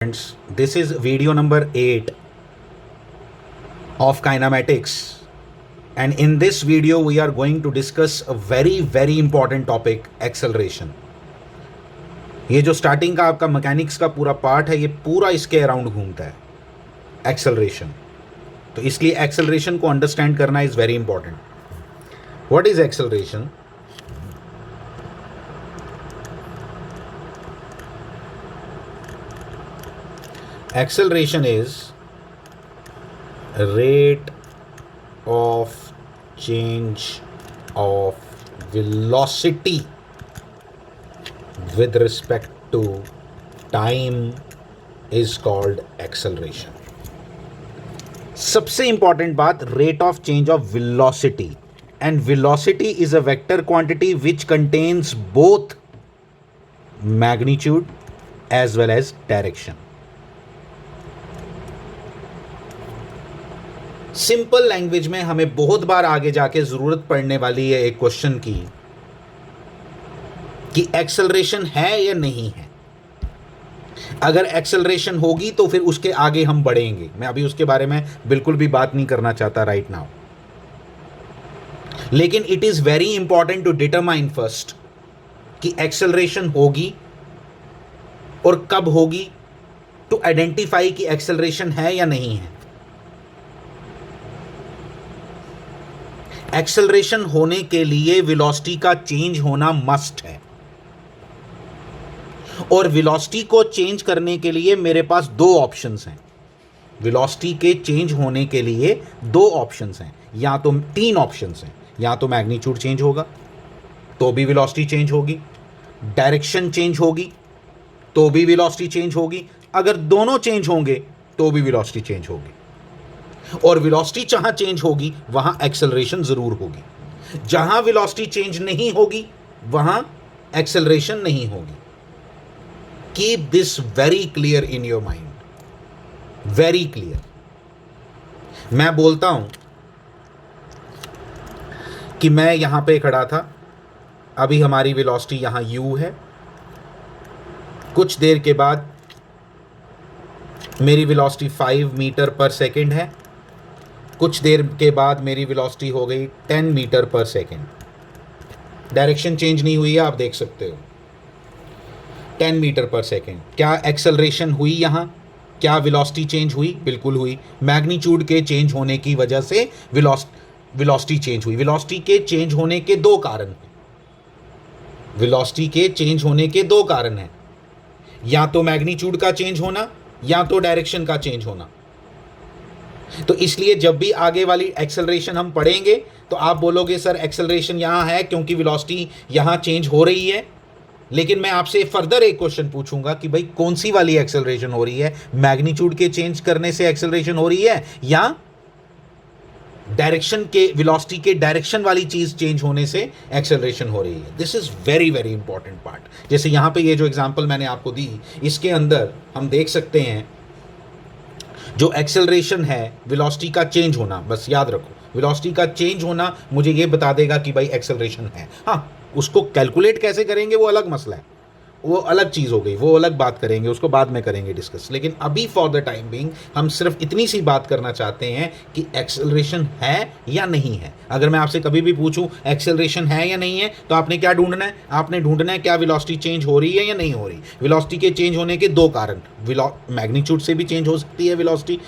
Friends, this is video number 8 of kinematics, and in this video we are going to discuss a very important topic, acceleration. ये जो starting का आपका mechanics का पूरा part है, ये पूरा इसके अराउंड घूमता है, एक्सेलरेशन. तो इसलिए एक्सेलरेशन को अंडरस्टैंड करना is very important. What is acceleration? Acceleration is rate of change of velocity with respect to time is called acceleration. सबसे इंपॉर्टेंट बात, rate of change of velocity, and velocity is a vector quantity which contains both magnitude as well as direction. Simple language में हमें बहुत बार आगे जाके जरूरत पड़ने वाली है एक क्वेश्चन की कि एक्सेलरेशन है या नहीं है. अगर एक्सेलरेशन होगी तो फिर उसके आगे हम बढ़ेंगे. मैं अभी उसके बारे में बिल्कुल भी बात नहीं करना चाहता राइट नाउ, लेकिन it is very important to determine first कि एक्सेलरेशन होगी और कब होगी, टू आइडेंटिफाई कि एक्सेलरेशन है या नहीं है. एक्सेलरेशन होने के लिए वेलोसिटी का चेंज होना मस्ट है, और वेलोसिटी को चेंज करने के लिए मेरे पास दो ऑप्शंस हैं. वेलोसिटी के चेंज होने के लिए दो ऑप्शंस हैं, या तो तीन ऑप्शंस हैं. या तो मैग्नीट्यूड चेंज होगा तो भी वेलोसिटी चेंज होगी, डायरेक्शन चेंज होगी तो भी वेलोसिटी चेंज होगी, अगर दोनों चेंज होंगे तो भी वेलोसिटी चेंज होगी. और वेलोसिटी जहां चेंज होगी वहां एक्सेलरेशन जरूर होगी. जहां वेलोसिटी चेंज नहीं होगी वहां एक्सेलरेशन नहीं होगी. Keep this very clear in your mind, very clear. मैं बोलता हूं कि मैं यहां पे खड़ा था, अभी हमारी वेलोसिटी यहां u है. कुछ देर के बाद मेरी वेलोसिटी 5 मीटर पर सेकेंड है. कुछ देर के बाद मेरी वेलोसिटी हो गई 10 मीटर पर सेकेंड. डायरेक्शन चेंज नहीं हुई है, आप देख सकते हो. 10 मीटर पर सेकेंड. क्या एक्सेलरेशन हुई यहाँ? क्या वेलोसिटी चेंज हुई? बिल्कुल हुई. मैग्नीट्यूड के चेंज होने की वजह से वेलोसिटी चेंज हुई. वेलोसिटी के चेंज होने के दो कारण हैं. वेलोसिटी के चेंज होने के दो कारण हैं, या तो मैग्नीट्यूड का चेंज होना या तो डायरेक्शन का चेंज होना. तो इसलिए जब भी आगे वाली एक्सेलरेशन हम पढ़ेंगे तो आप बोलोगे सर एक्सेलरेशन यहाँ है क्योंकि वेलोसिटी यहाँ चेंज हो रही है. लेकिन मैं आपसे फर्दर एक क्वेश्चन पूछूंगा कि भाई कौन सी वाली एक्सेलरेशन हो रही है? मैग्नीट्यूड के चेंज करने से एक्सेलरेशन हो रही है या डायरेक्शन के, वेलोसिटी के डायरेक्शन वाली चीज चेंज होने से एक्सेलरेशन हो रही है? This is very important part. जैसे यहाँ पे ये जो एग्जांपल मैंने आपको दी, इसके अंदर हम देख सकते हैं जो एक्सेलरेशन है वेलोसिटी का चेंज होना. बस याद रखो, वेलोसिटी का चेंज होना मुझे ये बता देगा कि भाई एक्सेलरेशन है. हाँ, उसको कैलकुलेट कैसे करेंगे वो अलग मसला है, वो अलग चीज़ हो गई, वो अलग बात करेंगे, उसको बाद में करेंगे डिस्कस. लेकिन अभी फॉर द टाइम बीइंग हम सिर्फ इतनी सी बात करना चाहते हैं कि एक्सेलरेशन है या नहीं है. अगर मैं आपसे कभी भी पूछूं एक्सेलरेशन है या नहीं है, तो आपने क्या ढूंढना है? आपने ढूंढना है क्या वेलोसिटी चेंज हो रही है या नहीं हो रही. वेलोसिटी के चेंज होने के दो कारण, मैग्नीट्यूड से भी चेंज हो सकती है वेलोसिटी,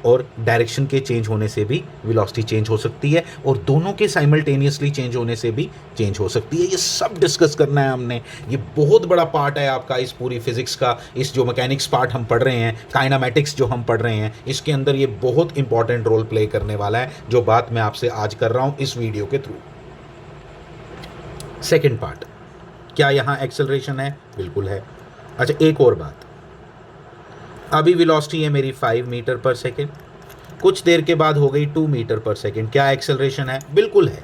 और डायरेक्शन के चेंज होने से भी वेलोसिटी चेंज हो सकती है, और दोनों के साइमल्टेनियसली चेंज होने से भी चेंज हो सकती है. ये सब डिस्कस करना है हमने. ये बहुत बड़ा पार्ट है आपका इस पूरी फिजिक्स का. इस जो मैकेनिक्स पार्ट हम पढ़ रहे हैं, काइनेमैटिक्स जो हम पढ़ रहे हैं, इसके अंदर ये बहुत इंपॉर्टेंट रोल प्ले करने वाला है, जो बात मैं आपसे आज कर रहा हूँ इस वीडियो के थ्रू. सेकेंड पार्ट, क्या यहाँ एक्सेलरेशन है? बिल्कुल है. अच्छा, एक और बात, अभी वेलोसिटी है मेरी 5 मीटर पर सेकेंड, कुछ देर के बाद हो गई 2 मीटर पर सेकेंड. क्या एक्सेलरेशन है? बिल्कुल है,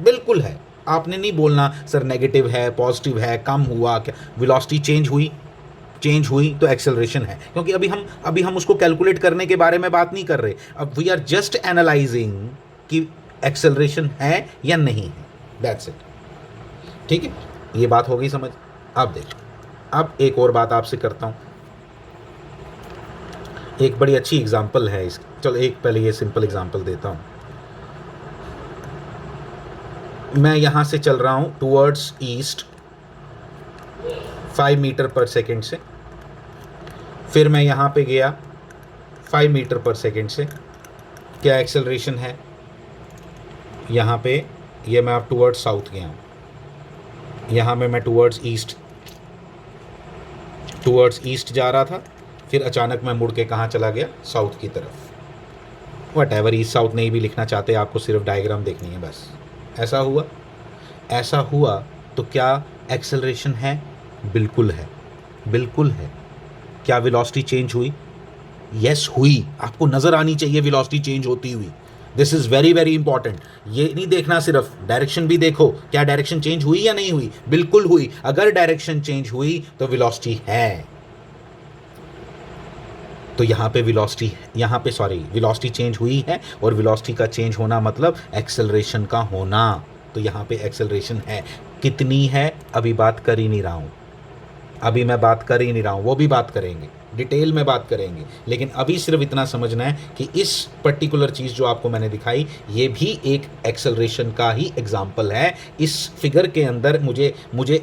बिल्कुल है. आपने नहीं बोलना सर नेगेटिव है, पॉजिटिव है, कम हुआ क्या. वेलोसिटी चेंज हुई तो एक्सेलरेशन है, क्योंकि अभी हम उसको कैलकुलेट करने के बारे में बात नहीं कर रहे. अब वी आर जस्ट एनालाइजिंग कि एक्सेलरेशन है या नहीं है. That's it. ठीक है, ये बात हो गई समझ. अब देखो, अब एक और बात आपसे करता हूं. एक बड़ी अच्छी एग्जांपल है इस, चलो एक पहले ये सिंपल एग्जांपल देता हूँ। मैं यहाँ से चल रहा हूँ टूवर्ड्स ईस्ट 5 मीटर पर सेकेंड से, फिर मैं यहाँ पे गया 5 मीटर पर सेकेंड से, क्या एक्सेलरेशन है यहाँ पे, ये मैं अब टूवर्ड्स साउथ गया हूँ, यहाँ में मैं टूवर्ड्स ईस्ट जा रहा था, फिर अचानक मैं मुड़ के कहाँ चला गया, साउथ की तरफ। वट एवर, ईस्ट साउथ नहीं भी लिखना चाहते, आपको सिर्फ डायग्राम देखनी है बस। ऐसा हुआ तो क्या एक्सेलरेशन है? बिल्कुल है, बिल्कुल है। क्या वेलोसिटी चेंज हुई? यस हुई। आपको नज़र आनी चाहिए वेलोसिटी चेंज होती हुई। This is very very important. ये नहीं देखना सिर्फ, डायरेक्शन भी देखो, क्या डायरेक्शन चेंज हुई या नहीं हुई? बिल्कुल हुई। अगर डायरेक्शन चेंज हुई तो वेलोसिटी है। तो यहाँ पे वेलोसिटी चेंज हुई है, और वेलोसिटी का चेंज होना मतलब एक्सेलरेशन का होना। तो यहाँ पे एक्सेलरेशन है। कितनी है अभी बात कर ही नहीं रहा हूँ, वो भी बात करेंगे, डिटेल में बात करेंगे, लेकिन अभी सिर्फ इतना समझना है कि इस पर्टिकुलर चीज़ जो आपको मैंने दिखाई, ये भी एक एक्सेलरेशन का ही एग्जाम्पल है। इस फिगर के अंदर मुझे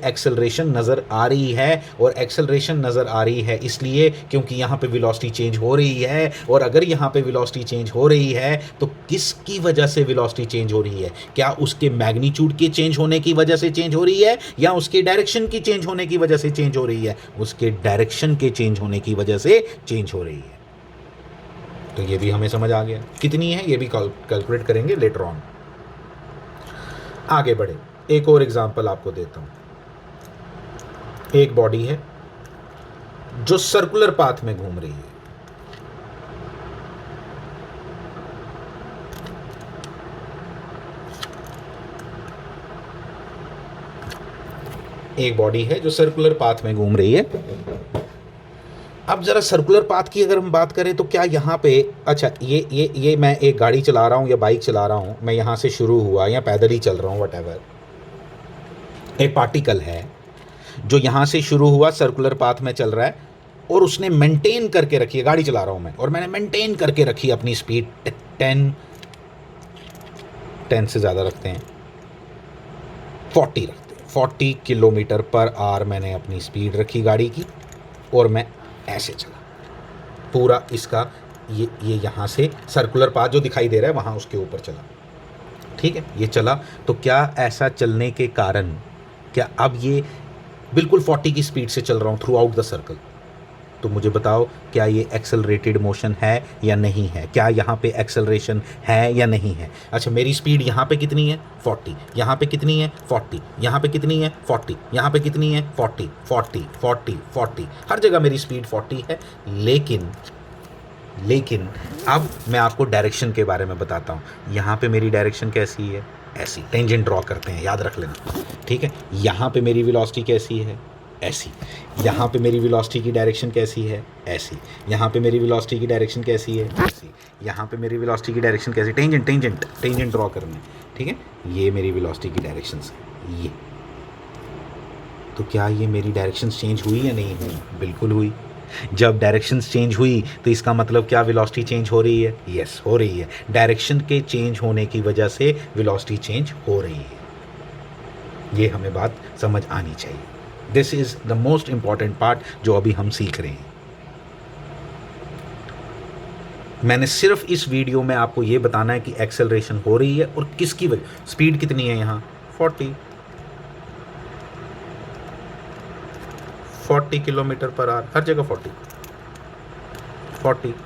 एक्सेलरेशन नज़र आ रही है, और एक्सेलरेशन नज़र आ रही है इसलिए क्योंकि यहाँ पे वेलोसिटी चेंज हो रही है। और अगर यहाँ पे वेलोसिटी चेंज हो रही है तो किसकी वजह से वेलोसिटी चेंज हो रही है? क्या उसके मैग्नीट्यूड के चेंज होने की वजह से चेंज हो रही है, या उसके डायरेक्शन की चेंज होने की वजह से चेंज हो रही है? उसके डायरेक्शन के चेंज होने की वजह से चेंज हो रही है। तो ये भी हमें समझ आ गया। कितनी है ये भी कैलकुलेट करेंगे लेटर ऑन। आगे बढ़े, एक और एग्जांपल आपको देता हूं। एक बॉडी है जो सर्कुलर पाथ में घूम रही है। एक बॉडी है जो सर्कुलर पाथ में घूम रही है। अब जरा सर्कुलर पाथ की अगर हम बात करें तो क्या यहाँ पे, अच्छा ये मैं एक गाड़ी चला रहा हूँ या बाइक चला रहा हूँ, मैं यहाँ से शुरू हुआ या पैदल ही चल रहा हूँ, वटएवर, एक पार्टिकल है जो यहाँ से शुरू हुआ, सर्कुलर पाथ में चल रहा है, और उसने मेंटेन करके रखी है, गाड़ी चला रहा हूँ मैं और मैंने मेंटेन करके रखी अपनी स्पीड 10 से ज़्यादा रखते हैं, 40 रखते हैं, 40 किलोमीटर पर आवर मैंने अपनी स्पीड रखी गाड़ी की, और मैं ऐसे चला पूरा इसका, ये यहाँ से सर्कुलर पाथ जो दिखाई दे रहा है वहाँ उसके ऊपर चला। ठीक है, ये चला। तो क्या ऐसा चलने के कारण, क्या अब ये बिल्कुल 40 की स्पीड से चल रहा हूँ थ्रू आउट द सर्कल, तो मुझे बताओ क्या ये एक्सेलरेटेड मोशन है या नहीं है? क्या यहाँ पे एक्सेलरेशन है या नहीं है? अच्छा, मेरी स्पीड यहाँ पे कितनी है? 40। यहाँ पे कितनी है? 40। यहाँ पे कितनी है? 40। यहाँ पे कितनी है? 40 40 40 40। हर जगह मेरी स्पीड 40 है। लेकिन अब मैं आपको डायरेक्शन के बारे में बताता हूँ। यहाँ पे मेरी डायरेक्शन कैसी है? ऐसी। टेंजेंट ड्रॉ करते हैं, याद रख लेना। ठीक है, यहाँ पे मेरी वेलोसिटी कैसी है? ऐसी। यहाँ पे मेरी वेलोसिटी की डायरेक्शन कैसी है? ऐसी। यहाँ पे मेरी वेलोसिटी की डायरेक्शन कैसी है? ऐसी। यहाँ पे मेरी वेलोसिटी की डायरेक्शन कैसी? टेंजेंट ड्रॉ करना है। ठीक है, ये मेरी वेलोसिटी की डायरेक्शंस है ये। तो क्या ये मेरी डायरेक्शन चेंज हुई या नहीं हुई? बिल्कुल हुई। जब डायरेक्शंस चेंज हुई तो इसका मतलब क्या वेलोसिटी चेंज हो रही है? यस, हो रही है। डायरेक्शन के चेंज होने की वजह से वेलोसिटी चेंज हो रही है। ये हमें बात समझ आनी चाहिए। This is the most important part जो अभी हम सीख रहे हैं। मैंने सिर्फ इस वीडियो में आपको ये बताना है कि एक्सेलरेशन हो रही है और किसकी वजह। स्पीड कितनी है यहाँ? 40 किलोमीटर पर आवर, हर जगह 40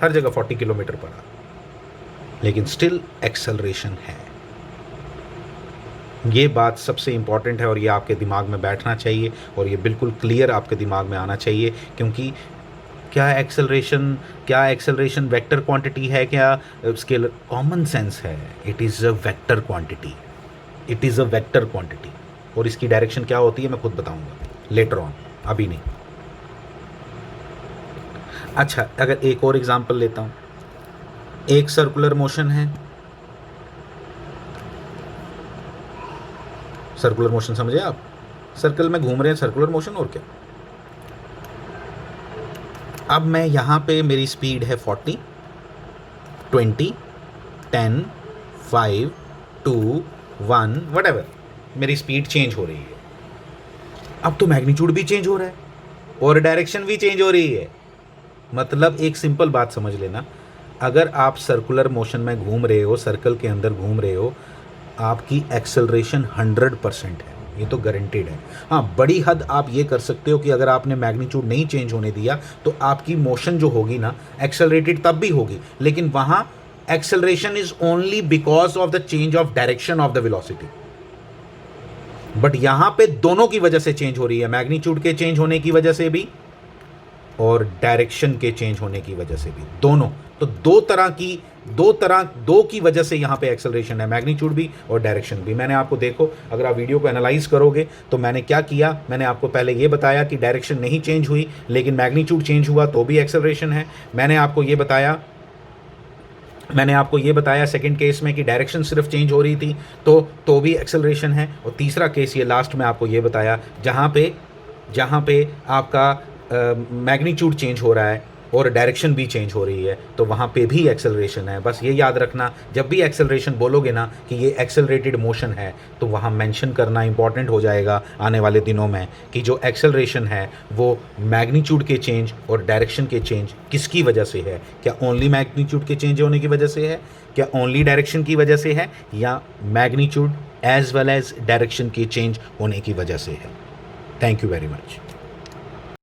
हर जगह 40 किलोमीटर पर आवर, लेकिन स्टिल एक्सेलरेशन है। ये बात सबसे इम्पॉर्टेंट है और ये आपके दिमाग में बैठना चाहिए और ये बिल्कुल क्लियर आपके दिमाग में आना चाहिए, क्योंकि क्या एक्सेलरेशन वेक्टर क्वांटिटी है? क्या स्केलर? कॉमन सेंस है। It is a vector quantity. और इसकी डायरेक्शन क्या होती है मैं खुद बताऊंगा लेटर ऑन, अभी नहीं। अच्छा, अगर एक और एग्जांपल लेता हूँ, एक सर्कुलर मोशन है। सर्कुलर मोशन समझे आप? सर्कल में घूम रहे हैं, सर्कुलर मोशन। और क्या? अब मैं यहाँ पे मेरी स्पीड है 40, 20, 10, 5, 2, 1, वट मेरी स्पीड चेंज हो रही है। अब तो मैग्नीट्यूड भी चेंज हो रहा है और डायरेक्शन भी चेंज हो रही है। मतलब एक सिंपल बात समझ लेना, अगर आप सर्कुलर मोशन में घूम रहे हो, सर्कल के अंदर घूम रहे हो, आपकी एक्सेलरेशन 100% है, ये तो गारंटेड है। हाँ, बड़ी हद आप ये कर सकते हो कि अगर आपने मैग्नीट्यूड नहीं चेंज होने दिया तो आपकी मोशन जो होगी ना, एक्सेलरेटेड तब भी होगी, लेकिन वहाँ acceleration is only because of the change of direction of the velocity. But यहां पे दोनों की वजह से चेंज हो रही है, मैग्नीट्यूड के चेंज होने की वजह से भी और डायरेक्शन के चेंज होने की वजह से भी, दोनों। तो दो की वजह से यहां पे एक्सेलरेशन है, मैग्नीट्यूड भी और डायरेक्शन भी। मैंने आपको, देखो अगर आप वीडियो को एनालाइज करोगे तो मैंने क्या किया, मैंने आपको पहले ये बताया कि डायरेक्शन नहीं चेंज हुई लेकिन मैग्नीट्यूड चेंज हुआ तो भी एक्सेलरेशन है। मैंने आपको ये बताया सेकंड केस में कि डायरेक्शन सिर्फ चेंज हो रही थी तो भी एक्सेलरेशन है। और तीसरा केस ये लास्ट में आपको ये बताया जहाँ पे आपका मैग्नीट्यूड चेंज हो रहा है और डायरेक्शन भी चेंज हो रही है, तो वहाँ पे भी एक्सेलरेशन है। बस ये याद रखना, जब भी एक्सेलरेशन बोलोगे ना कि ये एक्सेलरेटेड मोशन है, तो वहाँ मेंशन करना इंपॉर्टेंट हो जाएगा आने वाले दिनों में कि जो एक्सेलरेशन है वो मैग्नीट्यूड के चेंज और डायरेक्शन के चेंज किसकी वजह से है। क्या ओनली मैग्नीट्यूड के चेंज होने की वजह से है, क्या ओनली डायरेक्शन की वजह से है, या magnitude as well as direction के चेंज होने की वजह से है। Thank you very much.